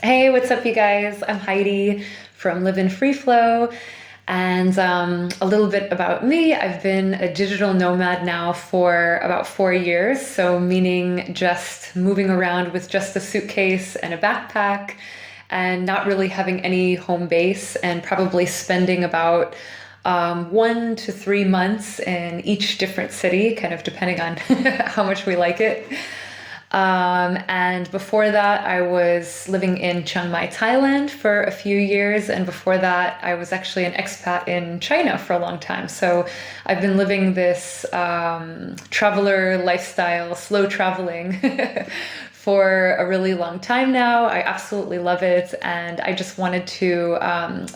Hey, what's up, you guys? I'm Heidi from Live in Free Flow. And a little bit about me. I've been a digital nomad now for about 4 years. So, meaning just moving around with just a suitcase and a backpack and not really having any home base, and probably spending about 1 to 3 months in each different city, kind of depending on how much we like it. And before that, I was living in Chiang Mai, Thailand for a few years. And before that, I was actually an expat in China for a long time. So I've been living this traveler lifestyle, slow traveling for a really long time now. I absolutely love it. And I just wanted to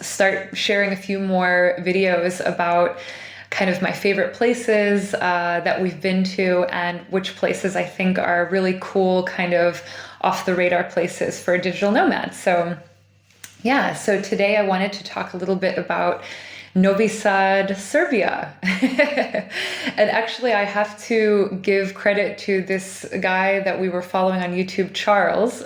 start sharing a few more videos about kind of my favorite places that we've been to, and which places I think are really cool, kind of off the radar places for digital nomads. So yeah, so today I wanted to talk a little bit about Novisad, Serbia. And actually, I have to give credit to this guy that we were following on YouTube, Charles.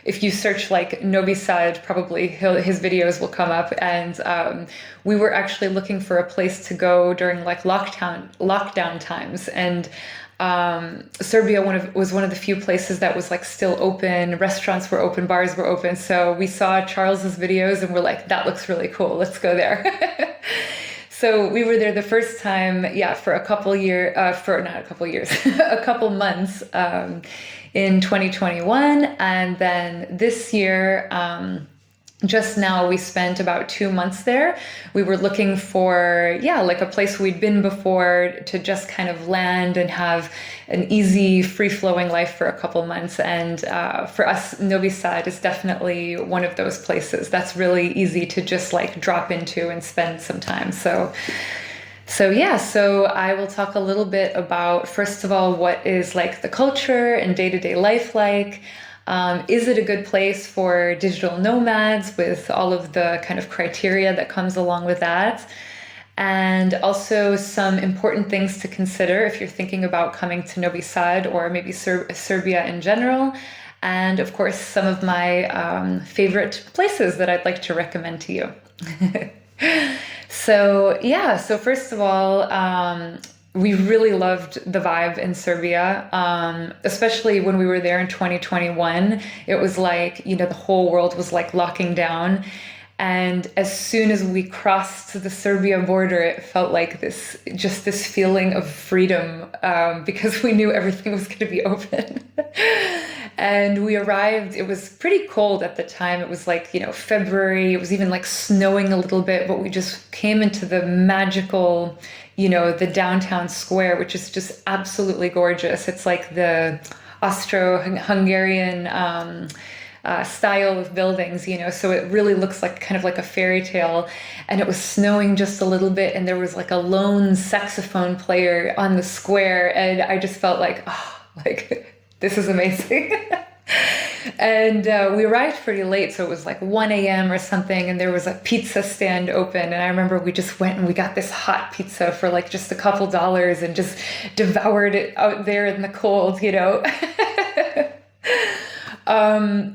If you search like Novisad, probably his videos will come up. And we were actually looking for a place to go during like lockdown times. And Serbia was one of the few places that was like still open. Restaurants were open, bars were open. So we saw Charles's videos and we're like, that looks really cool. Let's go there. So we were there the first time, yeah, for a couple year, for not a couple years, a couple months in 2021, and then this year. Just now we spent about 2 months there. We were looking for, yeah, like a place we'd been before to just kind of land and have an easy, free-flowing life for a couple months. And for us, Novi Sad is definitely one of those places that's really easy to just like drop into and spend some time. So yeah, so I will talk a little bit about, first of all, what is like the culture and day-to-day life like. Is it a good place for digital nomads with all of the kind of criteria that comes along with that? And also some important things to consider if you're thinking about coming to Novi Sad or maybe Serbia in general. And of course, some of my favorite places that I'd like to recommend to you. So yeah, so first of all, we really loved the vibe in Serbia, especially when we were there in 2021. It was like, the whole world was like locking down. And as soon as we crossed the Serbia border, it felt like this feeling of freedom, because we knew everything was going to be open. And we arrived, it was pretty cold at the time. It was like, February, it was even like snowing a little bit, but we just came into the magical, the downtown square, which is just absolutely gorgeous. It's like the Austro-Hungarian style of buildings, so it really looks like kind of like a fairy tale. And it was snowing just a little bit, and there was like a lone saxophone player on the square, and I just felt like, oh, like this is amazing. And we arrived pretty late, so it was like 1 a.m. or something, and there was a pizza stand open. And I remember we just went and we got this hot pizza for like just a couple dollars and just devoured it out there in the cold.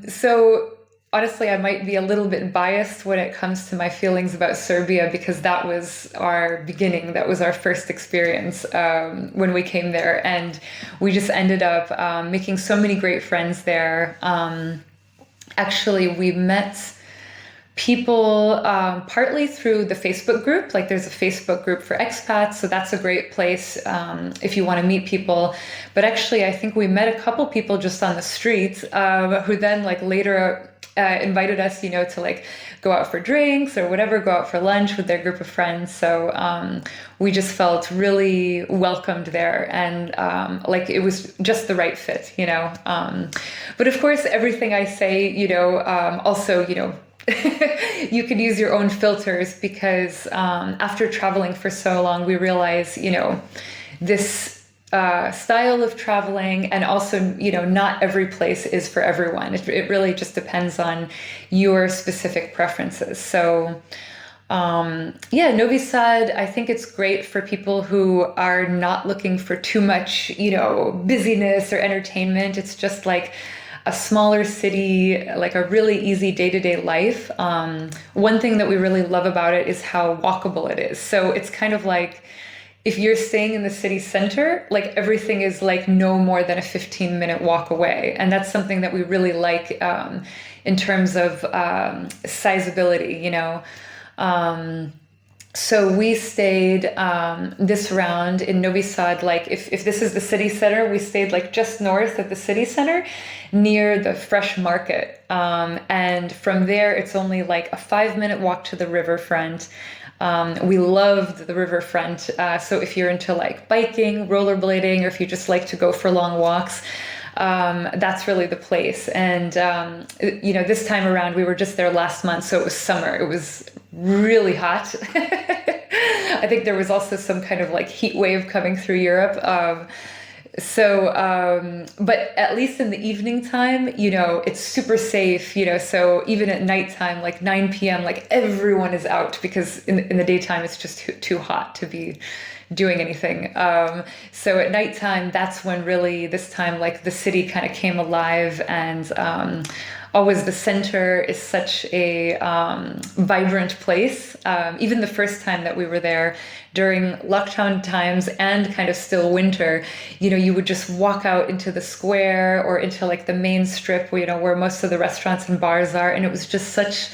So honestly, I might be a little bit biased when it comes to my feelings about Serbia, because that was our beginning. That was our first experience when we came there. And we just ended up making so many great friends there. Actually, we met people partly through the Facebook group. Like there's a Facebook group for expats, so that's a great place if you want to meet people. But actually, I think we met a couple people just on the streets who then like later invited us, to like go out for drinks or whatever, go out for lunch with their group of friends. So we just felt really welcomed there, and like it was just the right fit. But of course, everything I say, also, you could use your own filters, because after traveling for so long, we realize, this style of traveling, and also, not every place is for everyone. It really just depends on your specific preferences. So yeah, Novi Sad, I think it's great for people who are not looking for too much, busyness or entertainment. It's just like a smaller city, like a really easy day-to-day life. One thing that we really love about it is how walkable it is. So it's kind of like if you're staying in the city center, like everything is like no more than a 15-minute walk away. And that's something that we really like in terms of sizability, you know. So we stayed this round in Novisad, like if this is the city center, we stayed like just north of the city center near the fresh market. And from there, it's only like a 5-minute walk to the riverfront. We loved the riverfront. So if you're into like biking, rollerblading, or if you just like to go for long walks, that's really the place. And, you know, this time around, we were just there last month, so it was summer. It was really hot. I think there was also some kind of like heat wave coming through Europe. But at least in the evening time, you know, it's super safe, you know, so even at nighttime, like 9 p.m., like everyone is out because in the daytime, it's just too hot to be doing anything. So at nighttime, that's when really this time, like the city kind of came alive, and always the center is such a vibrant place. Even the first time that we were there during lockdown times and kind of still winter, you know, you would just walk out into the square or into like the main strip, where, you know, where most of the restaurants and bars are. And it was just such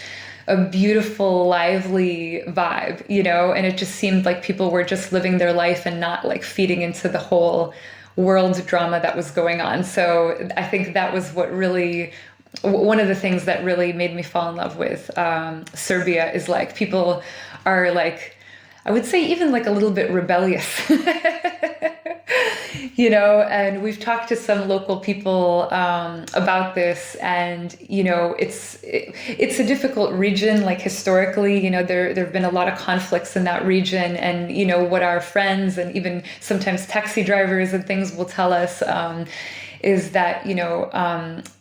a beautiful, lively vibe, you know, and it just seemed like people were just living their life and not like feeding into the whole world drama that was going on. So I think that was what really, one of the things that really made me fall in love with Serbia is like people are like, I would say even like a little bit rebellious, you know, and we've talked to some local people about this, and, you know, it's a difficult region, like historically, you know, there have been a lot of conflicts in that region, and, you know, what our friends and even sometimes taxi drivers and things will tell us is that, you know,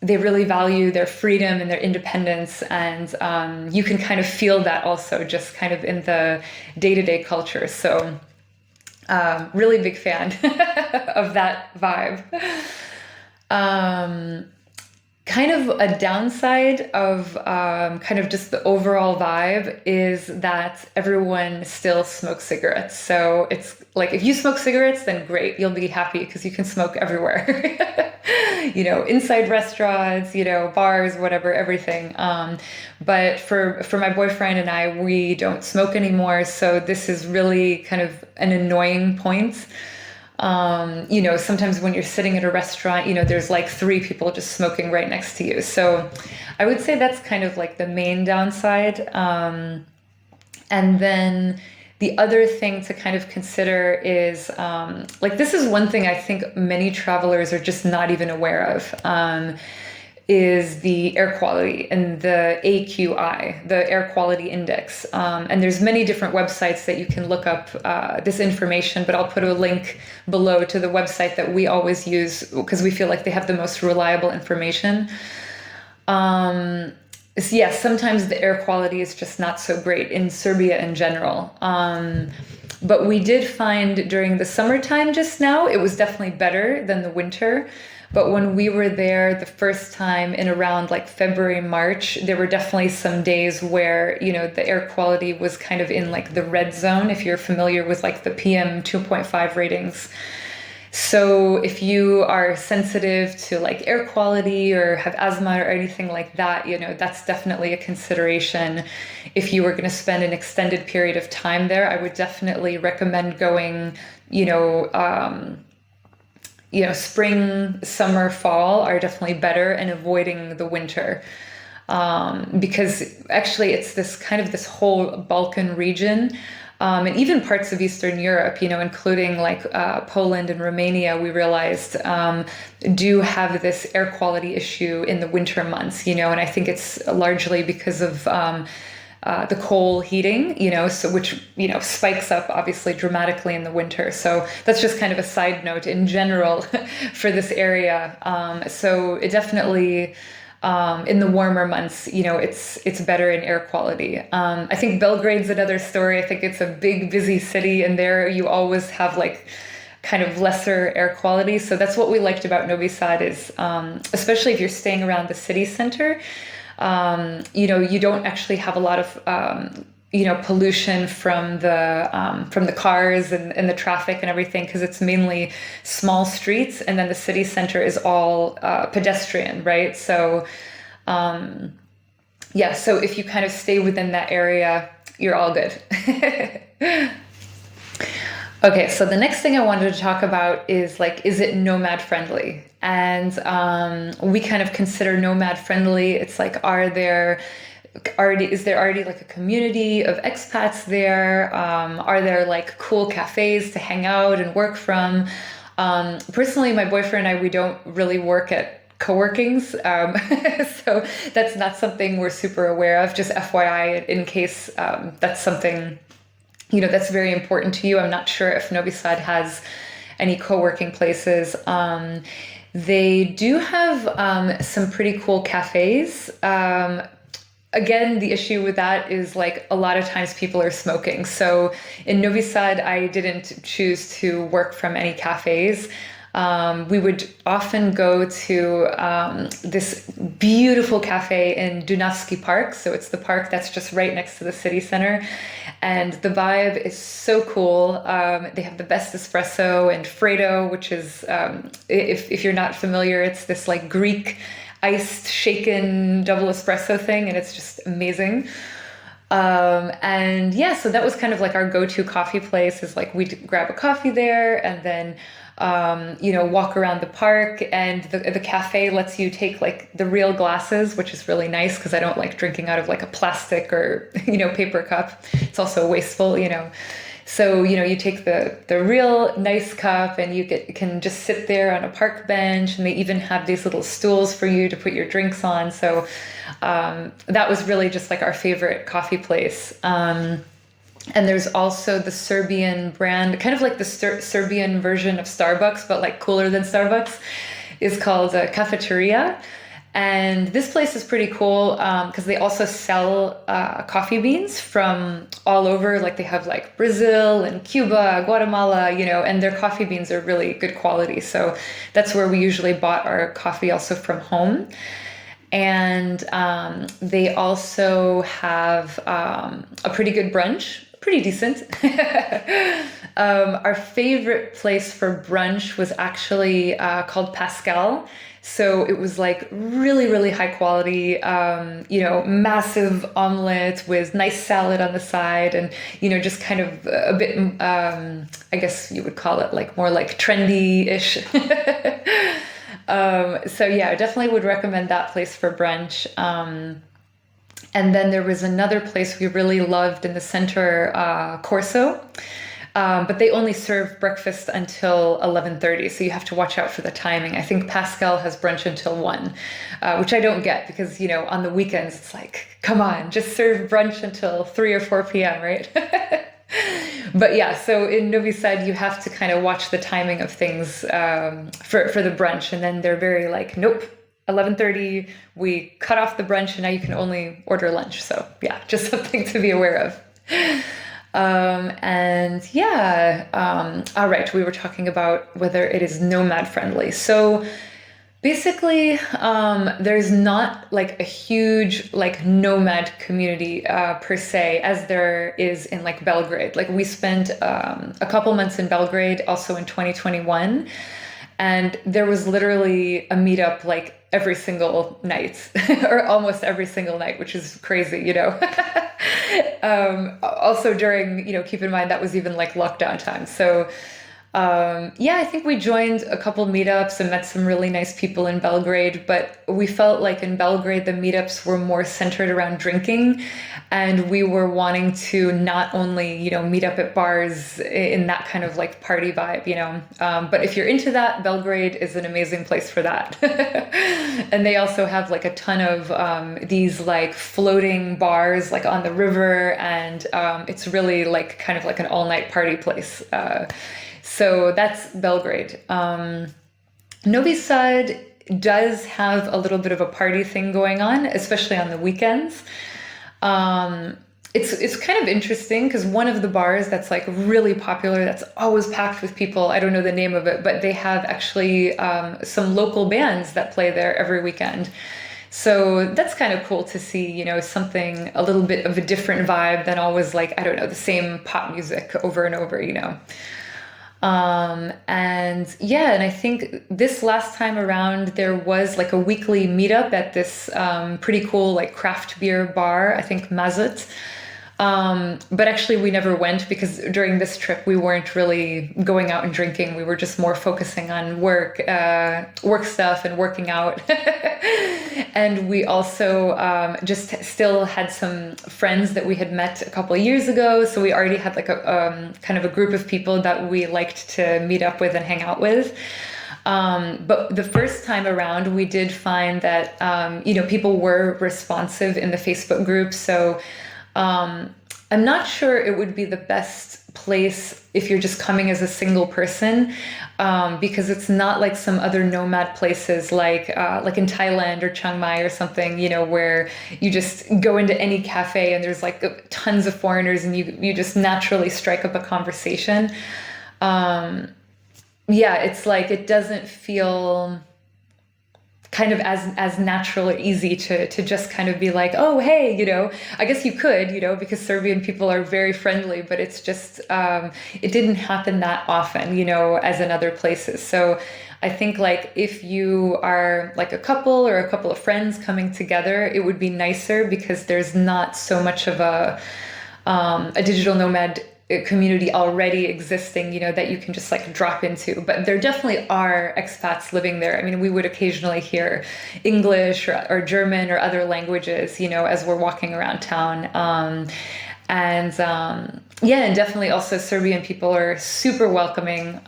they really value their freedom and their independence. And you can kind of feel that also just kind of in the day-to-day culture. So really big fan of that vibe. Kind of a downside of kind of just the overall vibe is that everyone still smokes cigarettes. So it's like, if you smoke cigarettes, then great, you'll be happy because you can smoke everywhere. You know, inside restaurants, you know, bars, whatever, everything. But for my boyfriend and I, we don't smoke anymore. So this is really kind of an annoying point. You know, sometimes when you're sitting at a restaurant, you know, there's like 3 people just smoking right next to you. So I would say that's kind of like the main downside. And then the other thing to kind of consider is, like, this is one thing I think many travelers are just not even aware of, is the air quality and the AQI, the air quality index. And there's many different websites that you can look up this information, but I'll put a link below to the website that we always use because we feel like they have the most reliable information. Yes, sometimes the air quality is just not so great in Serbia in general. But we did find during the summertime just now, it was definitely better than the winter. But when we were there the first time in around like February, March, there were definitely some days where, you know, the air quality was kind of in like the red zone, if you're familiar with like the PM 2.5 ratings. So if you are sensitive to like air quality or have asthma or anything like that, you know, that's definitely a consideration. If you were going to spend an extended period of time there, I would definitely recommend going, spring, summer, fall are definitely better, and avoiding the winter. Because actually it's this whole Balkan region, and even parts of Eastern Europe, you know, including like Poland and Romania, we realized do have this air quality issue in the winter months, you know, and I think it's largely because of the coal heating, you know, so which, you know, spikes up obviously dramatically in the winter. So that's just kind of a side note in general for this area. So it definitely, in the warmer months, you know, it's better in air quality. I think Belgrade's another story. I think it's a big, busy city, and there you always have like kind of lesser air quality. So that's what we liked about Novi Sad is, especially if you're staying around the city center, you don't actually have a lot of, pollution from the cars and the traffic and everything, because it's mainly small streets, and then the city center is all pedestrian, right? So, so if you kind of stay within that area, you're all good. Okay, so the next thing I wanted to talk about is is it nomad friendly? And we kind of consider nomad friendly. It's like, is there already like a community of expats there? Are there like cool cafes to hang out and work from? Personally, my boyfriend and I, we don't really work at co-workings. So that's not something we're super aware of, just FYI, in case that's something, that's very important to you. I'm not sure if Novi Sad has any co-working places. They do have some pretty cool cafes. Again, the issue with that is like a lot of times people are smoking. So in Novi Sad, I didn't choose to work from any cafes. We would often go to this beautiful cafe in Dunavski Park. So it's the park that's just right next to the city center. And the vibe is so cool. They have the best espresso and Fredo, which is, if you're not familiar, it's this like Greek iced shaken double espresso thing, and it's just amazing. So that was kind of like our go-to coffee place, is like we'd grab a coffee there and then walk around the park, and the cafe lets you take like the real glasses, which is really nice because I don't like drinking out of like a plastic or paper cup. It's also wasteful. So, you take the real nice cup, and you can just sit there on a park bench, and they even have these little stools for you to put your drinks on. So that was really just like our favorite coffee place. And there's also the Serbian brand, kind of like the Serbian version of Starbucks, but like cooler than Starbucks, is called Cafeteria. And this place is pretty cool because they also sell coffee beans from all over. Like they have like Brazil and Cuba, Guatemala, and their coffee beans are really good quality. So that's where we usually bought our coffee also from home. And they also have a pretty good brunch, pretty decent. Our favorite place for brunch was actually called Pascal. So it was like really, really high quality, massive omelet with nice salad on the side, and, just kind of a bit, I guess you would call it like more like trendy-ish. I definitely would recommend that place for brunch. And then there was another place we really loved in the center, Corso. But they only serve breakfast until 11:30, so you have to watch out for the timing. I think Pascal has brunch until 1, which I don't get because, on the weekends, it's like, come on, just serve brunch until 3 or 4 p.m., right? But yeah, so in Novi Sad, you have to kind of watch the timing of things for the brunch, and then they're very like, nope, 11:30, we cut off the brunch, and now you can only order lunch. So yeah, just something to be aware of. All right, we were talking about whether it is nomad friendly. So basically, there's not like a huge like nomad community per se as there is in like Belgrade. Like we spent a couple months in Belgrade also in 2021, and there was literally a meetup like every single night or almost every single night, which is crazy, Also during, keep in mind that was even like lockdown time. So I think we joined a couple meetups and met some really nice people in Belgrade, but we felt like in Belgrade, the meetups were more centered around drinking, and we were wanting to not only, meet up at bars in that kind of like party vibe, but if you're into that, Belgrade is an amazing place for that. And they also have like a ton of these like floating bars like on the river, and it's really like kind of like an all-night party place. So that's Belgrade. Novi Sad does have a little bit of a party thing going on, especially on the weekends. it's kind of interesting because one of the bars that's like really popular, that's always packed with people, I don't know the name of it, but they have actually some local bands that play there every weekend. So that's kind of cool to see, something a little bit of a different vibe than always like, I don't know, the same pop music over and over. And yeah, and I think this last time around there was like a weekly meetup at this pretty cool like craft beer bar, I think Mazut. But actually we never went because during this trip we weren't really going out and drinking. We were just more focusing on work stuff and working out. And we also just still had some friends that we had met a couple of years ago. So we already had like a kind of a group of people that we liked to meet up with and hang out with. But the first time around, we did find that, people were responsive in the Facebook group. So I'm not sure it would be the best place if you're just coming as a single person, because it's not like some other nomad places like in Thailand or Chiang Mai or something, where you just go into any cafe and there's like tons of foreigners and you just naturally strike up a conversation. Yeah, it's like it doesn't feel kind of as natural or easy to just kind of be like, oh, hey, I guess you could, because Serbian people are very friendly, but it's just, it didn't happen that often, as in other places. So I think like if you are like a couple or a couple of friends coming together, it would be nicer because there's not so much of a digital nomad community already existing, that you can just like drop into. But there definitely are expats living there. I mean, we would occasionally hear English or German or other languages, as we're walking around town. And definitely also Serbian people are super welcoming.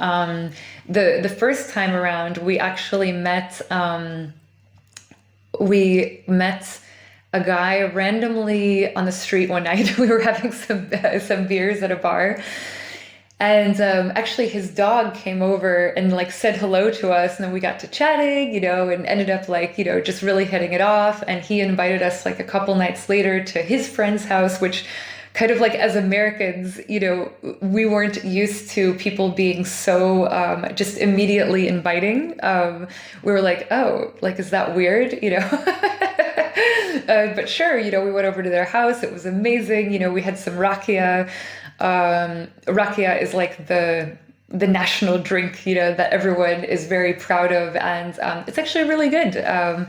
The first time around, we actually met a guy randomly on the street one night. We were having some beers at a bar, and actually his dog came over and like said hello to us, and then we got to chatting, and ended up like just really hitting it off. And he invited us like a couple nights later to his friend's house, which kind of like as Americans, we weren't used to people being so just immediately inviting. We were like, oh, like, is that weird? But sure, we went over to their house. It was amazing. We had some rakia. Rakia is like the national drink, that everyone is very proud of. And it's actually really good. I'm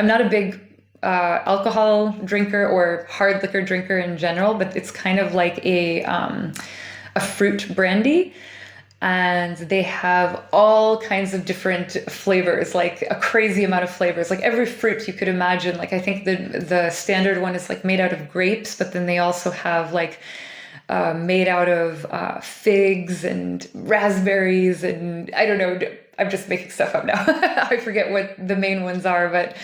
not a big alcohol drinker or hard liquor drinker in general, but it's kind of like a fruit brandy. And they have all kinds of different flavors, like a crazy amount of flavors, like every fruit you could imagine. Like I think the standard one is like made out of grapes, but then they also have like made out of figs and raspberries, and I don't know, I'm just making stuff up now. I forget what the main ones are, but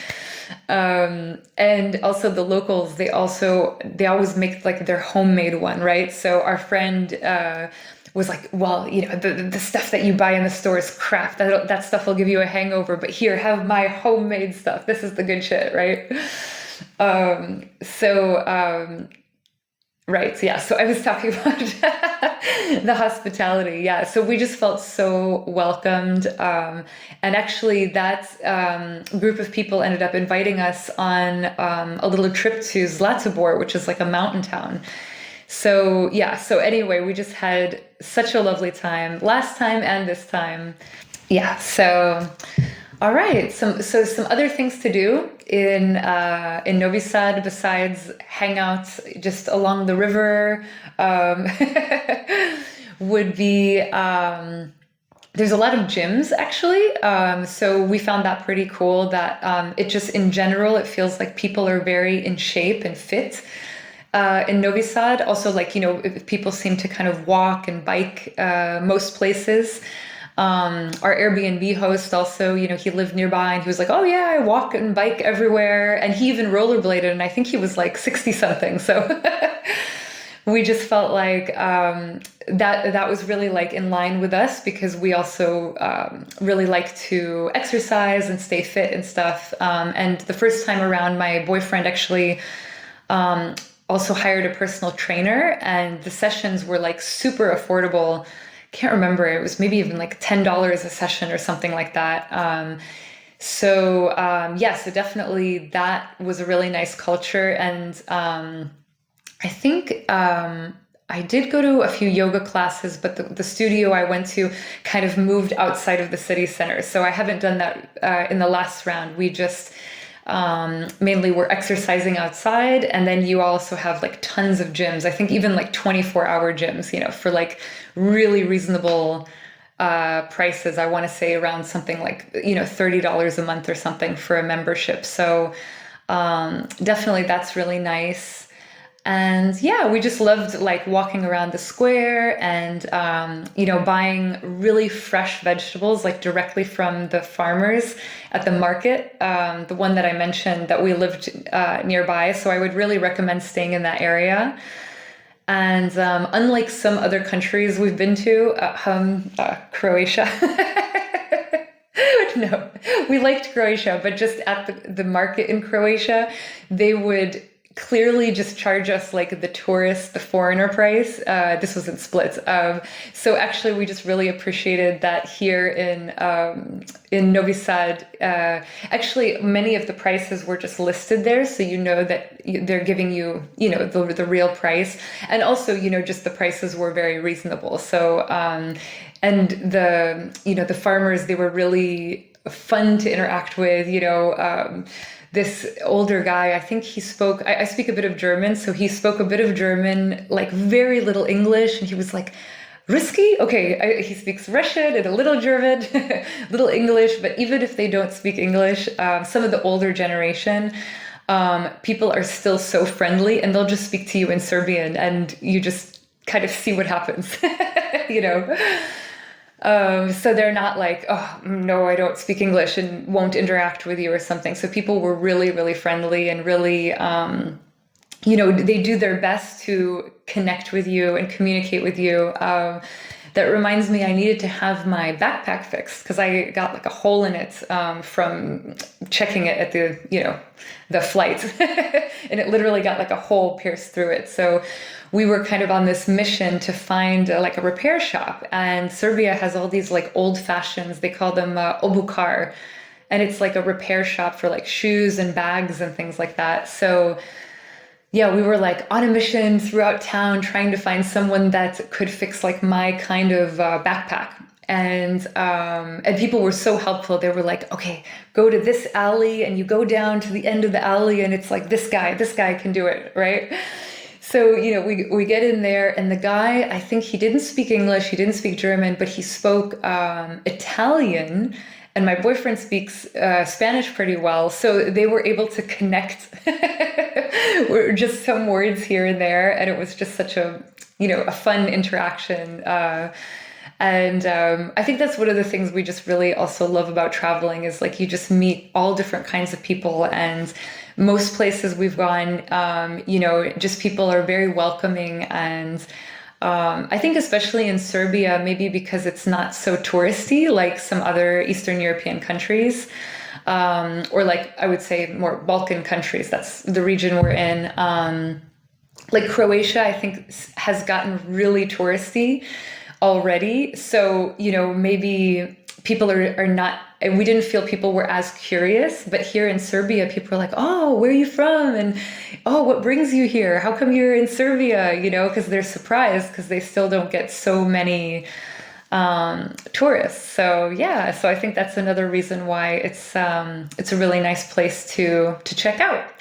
and also the locals, they always make like their homemade one, right? So our friend was like, well, the stuff that you buy in the store is crap. That stuff will give you a hangover, but here, have my homemade stuff. This is the good shit, right? Right. So yeah. So I was talking about the hospitality. Yeah. So we just felt so welcomed. And actually that group of people ended up inviting us on a little trip to Zlatibor, which is like a mountain town. So yeah. So anyway, we just had such a lovely time last time and this time. Yeah. So all right. Some other things to do in Novisad besides hang out just along the river would be there's a lot of gyms actually. So we found that pretty cool that it just in general it feels like people are very in shape and fit. In Novi Sad, also like people seem to kind of walk and bike most places. Our Airbnb host also, he lived nearby and he was like, oh yeah, I walk and bike everywhere. And he even rollerbladed, and I think he was like 60 something. So we just felt like that was really like in line with us, because we also really like to exercise and stay fit and stuff. And the first time around, my boyfriend actually also hired a personal trainer, and the sessions were like super affordable. Can't remember, it was maybe even like $10 a session or something like that. Yeah, so definitely that was a really nice culture. And I think I did go to a few yoga classes, but the studio I went to kind of moved outside of the city center. So I haven't done that in the last round. We just mainly were exercising outside. And then you also have like tons of gyms. I think even like 24-hour gyms, you know, for like really reasonable prices. I want to say around something like, you know, $30 a month or something for a membership. So definitely that's really nice. And yeah, we just loved like walking around the square and, you know, buying really fresh vegetables, like directly from the farmers at the market, the one that I mentioned that we lived nearby. So I would really recommend staying in that area. And unlike some other countries we've been to, Croatia. No, we liked Croatia, but just at the market in Croatia, they would clearly just charge us like the foreigner price. This was in Split. So actually we just really appreciated that here in Novi Sad. Actually, many of the prices were just listed there. So you know that they're giving you, you know, the real price. And also, you know, just the prices were very reasonable. So, and the farmers, they were really fun to interact with, you know. This older guy, I think he spoke, I speak a bit of German, so he spoke a bit of German, like very little English, and he was like, risky? Okay, he speaks Russian and a little German, little English, but even if they don't speak English, some of the older generation, people are still so friendly, and they'll just speak to you in Serbian, and you just kind of see what happens, you know? So they're not like, oh, no, I don't speak English and won't interact with you or something. So people were really, really friendly and really, you know, they do their best to connect with you and communicate with you. That reminds me, I needed to have my backpack fixed because I got like a hole in it from checking it at the flight. And it literally got like a hole pierced through it. So we were kind of on this mission to find like a repair shop. And Serbia has all these like old fashions. They call them obukar. And it's like a repair shop for like shoes and bags and things like that. So yeah, we were like on a mission throughout town trying to find someone that could fix like my kind of backpack. And people were so helpful. They were like, okay, go to this alley and you go down to the end of the alley and it's like this guy can do it, right? So, you know, we get in there and the guy, I think he didn't speak English, he didn't speak German, but he spoke Italian. And my boyfriend speaks Spanish pretty well. So they were able to connect just some words here and there. And it was just such a, you know, a fun interaction. And I think that's one of the things we just really also love about traveling is like you just meet all different kinds of people. And most places we've gone, you know, just people are very welcoming. And I think especially in Serbia, maybe because it's not so touristy like some other Eastern European countries, or like I would say more Balkan countries. That's the region we're in. Like Croatia, I think has gotten really touristy already. So, you know, maybe people are not, and we didn't feel people were as curious, but here in Serbia, people are like, oh, where are you from? And, oh, what brings you here? How come you're in Serbia? You know, because they're surprised because they still don't get so many tourists. So yeah, so I think that's another reason why it's a really nice place to check out.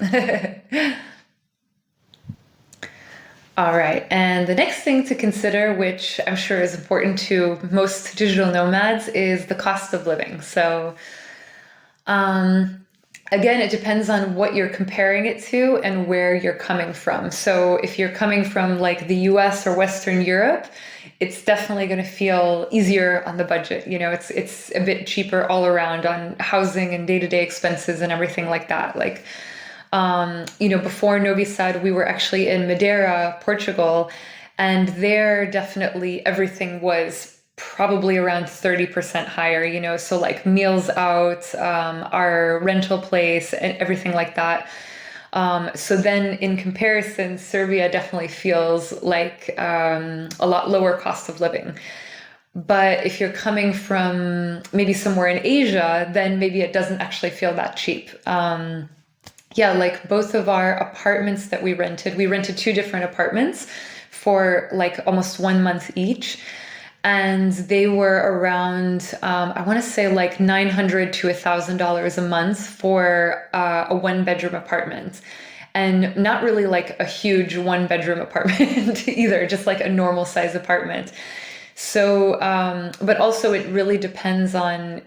All right. And the next thing to consider, which I'm sure is important to most digital nomads, is the cost of living. So again, it depends on what you're comparing it to and where you're coming from. So if you're coming from like the US or Western Europe, it's definitely going to feel easier on the budget. You know, it's a bit cheaper all around on housing and day-to-day expenses and everything like that. Like, you know, before Novisad, we were actually in Madeira, Portugal, and there definitely everything was probably around 30% higher, you know, so like meals out, our rental place and everything like that. So then in comparison, Serbia definitely feels like a lot lower cost of living. But if you're coming from maybe somewhere in Asia, then maybe it doesn't actually feel that cheap. Yeah, like both of our apartments that we rented two different apartments for like almost 1 month each. And they were around, I want to say like $900 to $1,000 a month for a 1 bedroom apartment. And not really like a huge 1 bedroom apartment either, just like a normal size apartment. So, but also it really depends on,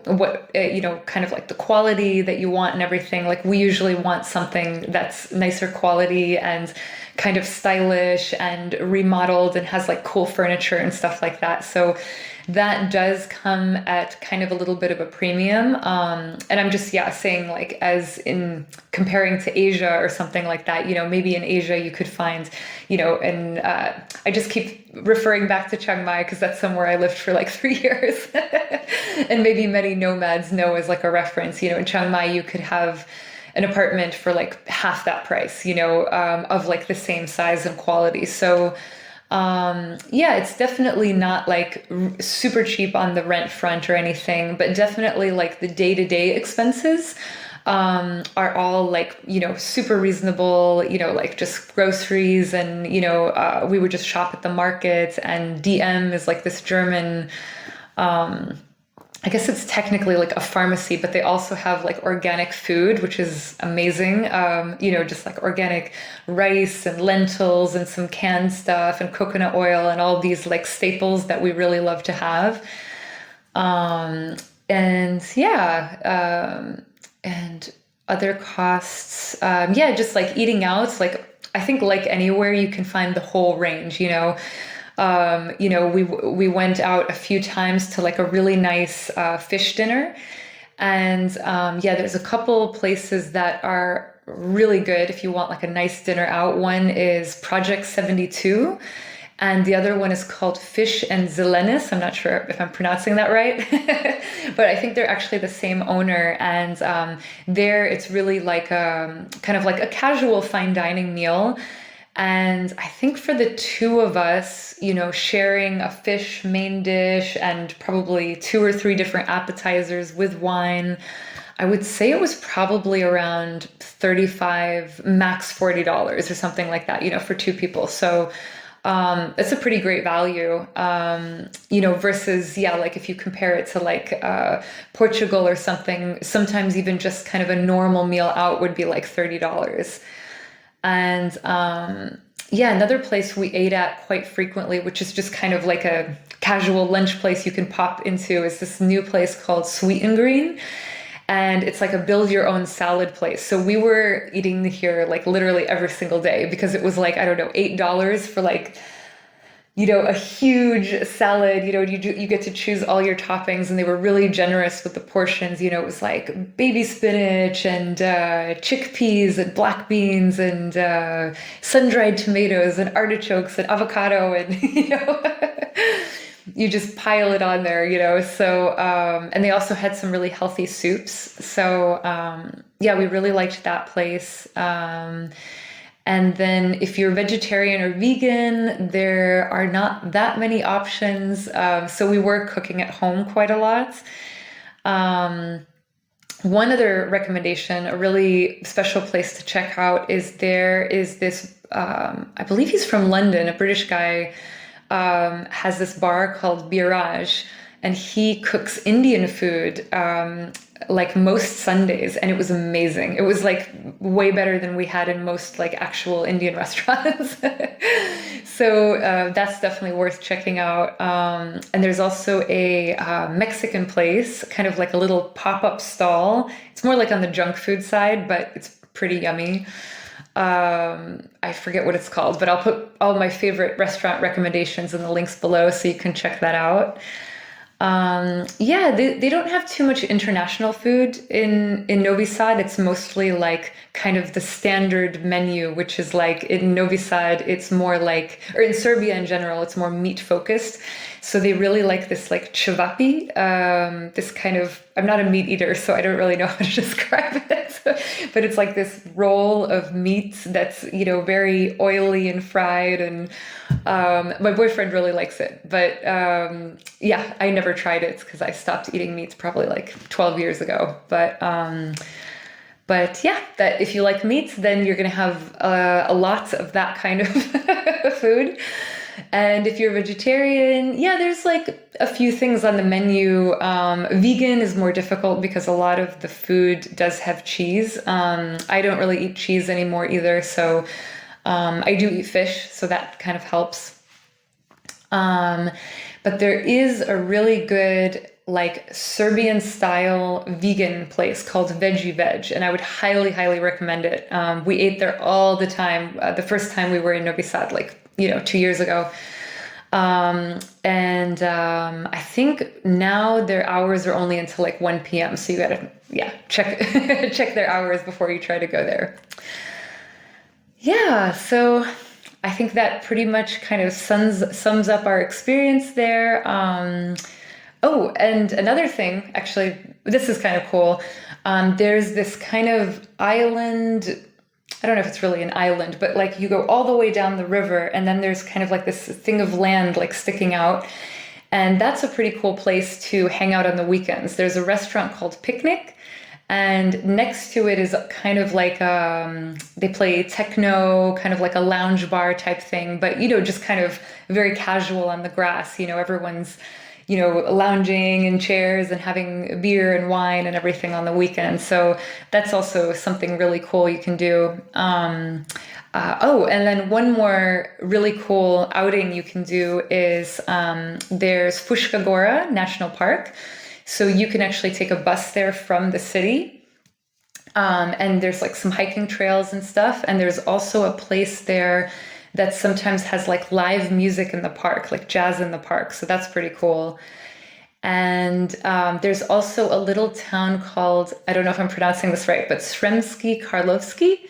what, kind of like the quality that you want and everything. Like we usually want something that's nicer quality and kind of stylish and remodeled and has like cool furniture and stuff like that. So that does come at kind of a little bit of a premium. And I'm just, saying like as in comparing to Asia or something like that, maybe in Asia you could find, and I just keep referring back to Chiang Mai because that's somewhere I lived for like 3 years. And maybe many nomads know as like a reference, in Chiang Mai you could have an apartment for like half that price, of like the same size and quality. So it's definitely not like super cheap on the rent front or anything, but definitely like the day-to-day expenses are all like, super reasonable, like just groceries and, we would just shop at the market, and DM is like this German, I guess it's technically like a pharmacy, but they also have like organic food, which is amazing. Just like organic rice and lentils and some canned stuff and coconut oil and all these like staples that we really love to have. And other costs, just like eating out, like I think like anywhere you can find the whole range, we went out a few times to like a really nice fish dinner. And there's a couple places that are really good if you want like a nice dinner out. One is Project 72. And the other one is called Fish and Zelenis. I'm not sure if I'm pronouncing that right, but I think they're actually the same owner. And there it's really like kind of like a casual fine dining meal. And I think for the two of us, sharing a fish main dish and probably 2 or 3 different appetizers with wine, I would say it was probably around $35, max $40 or something like that, for 2 people. So it's a pretty great value, versus, like if you compare it to like Portugal or something, sometimes even just kind of a normal meal out would be like $30. And another place we ate at quite frequently, which is just kind of like a casual lunch place you can pop into, is this new place called Sweet and Green. And it's like a build your own salad place. So we were eating here like literally every single day because it was like, I don't know, $8 for like, a huge salad. You get to choose all your toppings, and they were really generous with the portions. It was like baby spinach and chickpeas and black beans and sun-dried tomatoes and artichokes and avocado, and you just pile it on there, so and they also had some really healthy soups. So we really liked that place. And then if you're vegetarian or vegan, there are not that many options. So we were cooking at home quite a lot. One other recommendation, a really special place to check out, is there is this, I believe he's from London, a British guy, has this bar called Biraj, and he cooks Indian food like most Sundays, and it was amazing. It was like way better than we had in most like actual Indian restaurants. So that's definitely worth checking out. And there's also a Mexican place, kind of like a little pop-up stall. It's more like on the junk food side, but it's pretty yummy. I forget what it's called, but I'll put all my favorite restaurant recommendations in the links below so you can check that out. They don't have too much international food in Novisad. It's mostly like kind of the standard menu, which is like in Novisad, it's more like, or in Serbia in general, it's more meat focused. So they really like this like cevapi, this kind of, I'm not a meat eater, so I don't really know how to describe it. but it's like this roll of meat that's, very oily and fried. And my boyfriend really likes it. But yeah, I never tried it because I stopped eating meat probably like 12 years ago. But yeah, that if you like meat, then you're going to have a lot of that kind of food. And if you're vegetarian, yeah, there's like a few things on the menu. Vegan is more difficult because a lot of the food does have cheese. I don't really eat cheese anymore either, so I do eat fish, so that kind of helps. But there is a really good like Serbian style vegan place called Veggie Veg, and I would highly, highly recommend it. We ate there all the time. The first time we were in Novi Sad, like, 2 years ago. And I think now their hours are only until like 1 p.m. So you gotta, check check their hours before you try to go there. Yeah, so I think that pretty much kind of sums up our experience there. Oh, and another thing, actually, this is kind of cool. There's this kind of island. I don't know if it's really an island, but like you go all the way down the river, and then there's kind of like this thing of land like sticking out. And that's a pretty cool place to hang out on the weekends. There's a restaurant called Picnic, and next to it is kind of like they play techno, kind of like a lounge bar type thing, but just kind of very casual on the grass. Everyone's lounging in chairs and having beer and wine and everything on the weekend. So that's also something really cool you can do. Oh, and then one more really cool outing you can do is there's Fruška Gora National Park. So you can actually take a bus there from the city. And there's like some hiking trails and stuff. And there's also a place there that sometimes has like live music in the park, like jazz in the park. So that's pretty cool. And there's also a little town called, I don't know if I'm pronouncing this right, but Sremski Karlovski.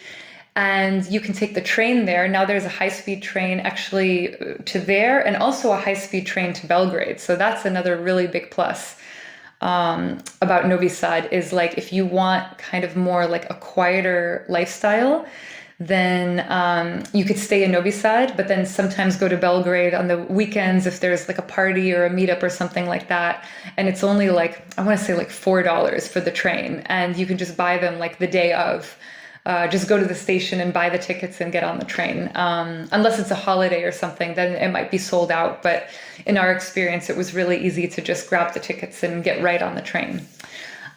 And you can take the train there. Now there's a high-speed train actually to there, and also a high-speed train to Belgrade. So that's another really big plus about Novi Sad, is like if you want kind of more like a quieter lifestyle, then you could stay in Novi Sad, but then sometimes go to Belgrade on the weekends if there's like a party or a meetup or something like that. And it's only like, I want to say like $4 for the train. And you can just buy them like the day of. Just go to the station and buy the tickets and get on the train. Unless it's a holiday or something, then it might be sold out. But in our experience, it was really easy to just grab the tickets and get right on the train.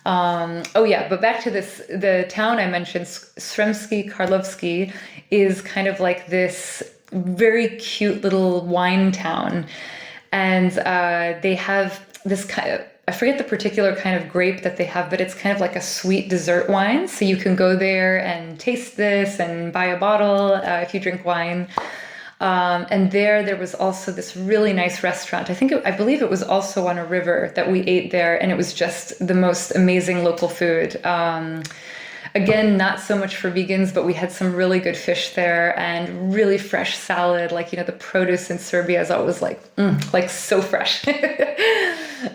Oh yeah, but back to this, the town I mentioned, Sremski Karlovski, is kind of like this very cute little wine town. And they have this kind of, I forget the particular kind of grape that they have, but it's kind of like a sweet dessert wine. So you can go there and taste this and buy a bottle if you drink wine. And there was also this really nice restaurant. I believe it was also on a river that we ate there, and it was just the most amazing local food. Again, not so much for vegans, but we had some really good fish there and really fresh salad. Like, the produce in Serbia is always like so fresh.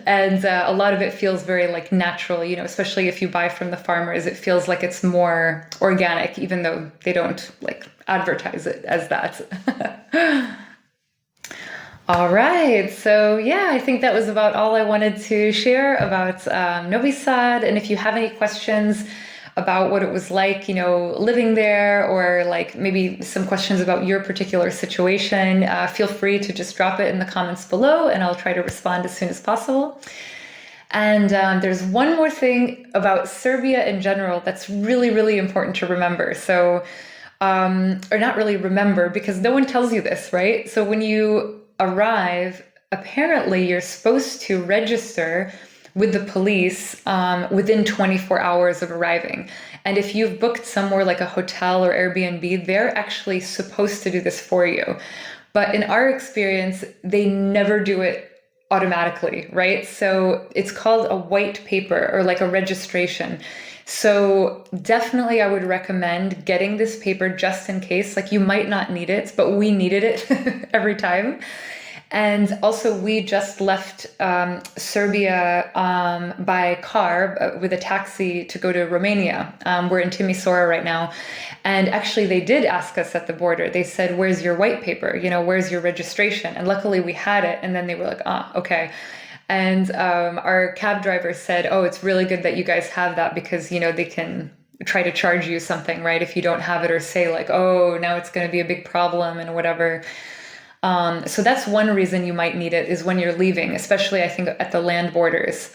And a lot of it feels very like natural, especially if you buy from the farmers, it feels like it's more organic, even though they don't like advertise it as that. All right. So yeah, I think that was about all I wanted to share about Novi Sad. And if you have any questions about what it was like, living there, or like maybe some questions about your particular situation, feel free to just drop it in the comments below and I'll try to respond as soon as possible. And there's one more thing about Serbia in general that's really, really important to remember. So, or not really remember, because no one tells you this, right? So when you arrive, apparently you're supposed to register with the police within 24 hours of arriving. And if you've booked somewhere like a hotel or Airbnb, they're actually supposed to do this for you. But in our experience, they never do it automatically, right? So it's called a white paper, or like a registration. So definitely I would recommend getting this paper just in case. Like, you might not need it, but we needed it every time. And also, we just left Serbia by car with a taxi to go to Romania. We're in Timisoara right now. And actually, they did ask us at the border. They said, "Where's your white paper? Where's your registration?" And luckily, we had it. And then they were like, "Ah, okay." And our cab driver said, "Oh, it's really good that you guys have that because, they can try to charge you something, right? If you don't have it, or say like, oh, now it's going to be a big problem and whatever." So that's one reason you might need it, is when you're leaving, especially I think at the land borders.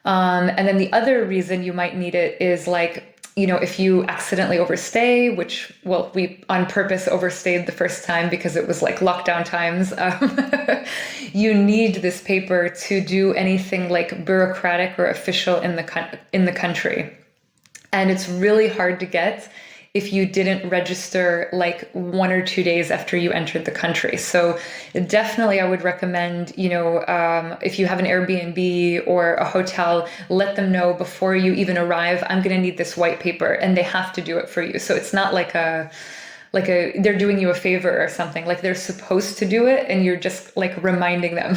And then the other reason you might need it is like, if you accidentally overstay, which, well, we on purpose overstayed the first time because it was like lockdown times. You need this paper to do anything like bureaucratic or official in the country. And it's really hard to get if you didn't register like 1 or 2 days after you entered the country. So definitely I would recommend, if you have an Airbnb or a hotel, let them know before you even arrive, I'm going to need this white paper, and they have to do it for you. So it's not like they're doing you a favor or something. Like, they're supposed to do it, and you're just like reminding them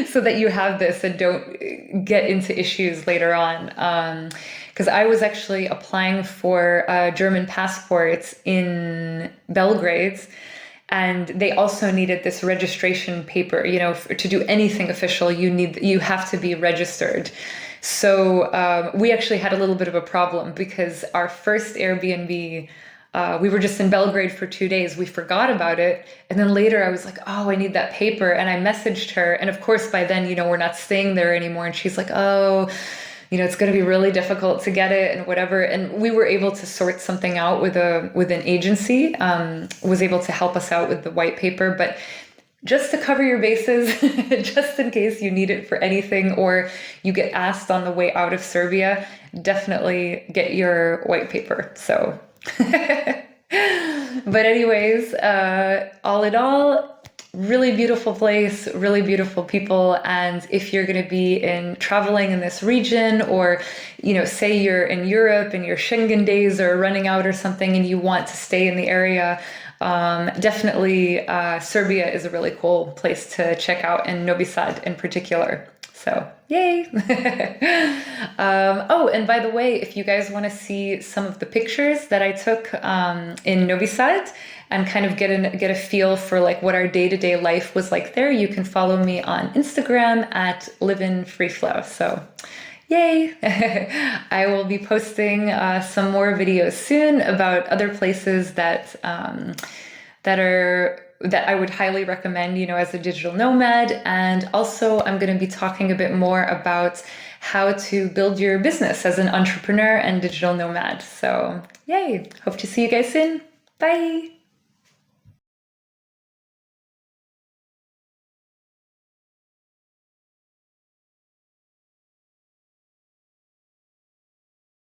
so that you have this and don't get into issues later on. Because I was actually applying for German passports in Belgrade, and they also needed this registration paper. To do anything official, you have to be registered. So we actually had a little bit of a problem because our first Airbnb, we were just in Belgrade for 2 days. We forgot about it. And then later I was like, oh, I need that paper. And I messaged her. And of course, by then, we're not staying there anymore. And she's like, oh, it's going to be really difficult to get it and whatever. And we were able to sort something out with an agency, was able to help us out with the white paper. But just to cover your bases, just in case you need it for anything, or you get asked on the way out of Serbia, definitely get your white paper. So, but anyways, all in all, really beautiful place, really beautiful people. And if you're going to be traveling in this region, or, say you're in Europe and your Schengen days are running out or something and you want to stay in the area, definitely Serbia is a really cool place to check out, and Novisad in particular. So, yay! Oh, and by the way, if you guys want to see some of the pictures that I took in Novisad and kind of get a feel for like what our day-to-day life was like there, you can follow me on Instagram at liveinfreeflow. So, yay! I will be posting some more videos soon about other places that I would highly recommend, as a digital nomad. And also I'm going to be talking a bit more about how to build your business as an entrepreneur and digital nomad. So, yay! Hope to see you guys soon. Bye!